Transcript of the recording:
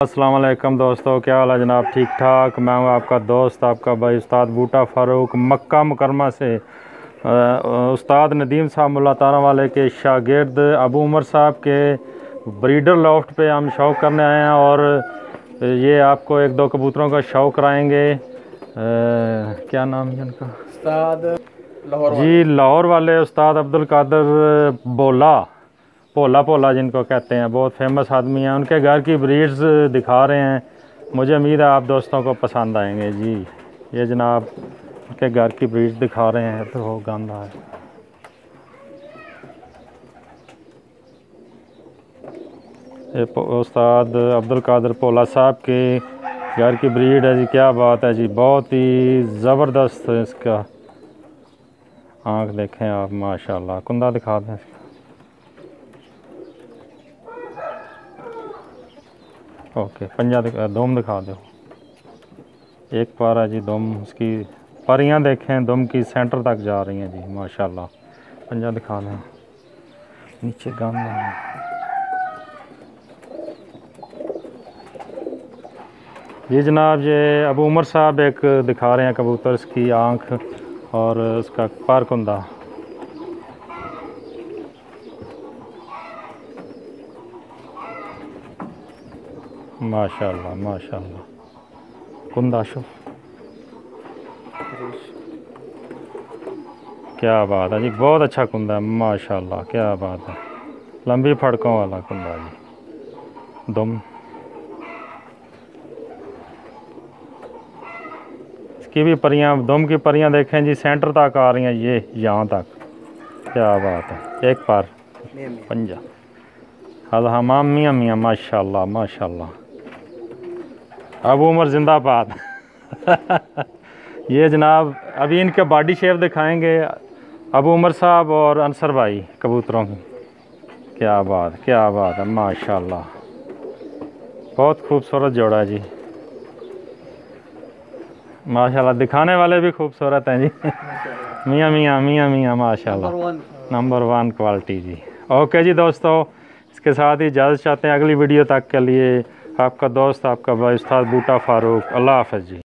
अस्सलाम वालेकुम दोस्तों, क्या हाल है जनाब? ठीक ठाक। मैं हूं आपका दोस्त, आपका भाई उस्ताद बूटा फ़ारूक मक्का मुकरमह से। उस्ताद नदीम साहब मुल्ला तारा वाले के शागिर्द अबू उमर साहब के ब्रीडर लॉफ्ट पे हम शौक़ करने आए हैं और ये आपको एक दो कबूतरों का शौक़ कराएंगे। क्या नाम है इनका? उस्ताद जी, लाहौर वाले उस्ताद अब्दुल कादर पोला जिनको कहते हैं, बहुत फेमस आदमी हैं। उनके घर की ब्रीड्स दिखा रहे हैं, मुझे उम्मीद है आप दोस्तों को पसंद आएंगे। जी, ये जनाब उनके घर की ब्रीड्स दिखा रहे हैं। तो वो गंदा है। ये उस्ताद अब्दुल कादर पोला साहब के घर की ब्रीड है जी। क्या बात है जी, बहुत ही ज़बरदस्त है। इसका आँख देखें आप, माशाल्लाह। कुंदा दिखा दें इसका। ओके, पंजा दुम दिखा दो। एक पार है जी दुम, उसकी परियां देखें, दुम की सेंटर तक जा रही हैं जी, माशाल्लाह। पंजा दिखा दें, नीचे गंद है। जी जनाब, ये अबू उमर साहब एक दिखा रहे हैं कबूतर, इसकी आँख और उसका पर कुंदा। माशाल्लाह माशाल्लाह। कुंदा शुफ, क्या बात है जी, बहुत अच्छा कुंदा है माशाल्लाह। क्या बात है, लंबी फड़कों वाला कुंदा जी। दुम इसकी भी परियां, दुम की परियां देखें जी, सेंटर तक आ रही हैं, ये यहाँ तक। क्या बात है, एक पार पंजा। अलहमाम मियाँ मियाँ, माशाल्लाह माशाल्लाह। अबू उमर जिंदाबाद। ये जनाब अभी इनके बॉडी शेप दिखाएंगे अबू उमर साहब और अंसर भाई कबूतरों की। क्या बात है माशाल्लाह, बहुत खूबसूरत जोड़ा है जी, माशाल्लाह। दिखाने वाले भी खूबसूरत हैं जी। मियाँ मियाँ माशाल्लाह, नंबर 1 क्वालिटी जी। ओके जी दोस्तों, इसके साथ ही इजाज़त चाहते हैं। अगली वीडियो तक के लिए आपका दोस्त, आपका भाई उस्ताद बूटा फ़ारूक। अल्लाह हाफ़िज़ जी।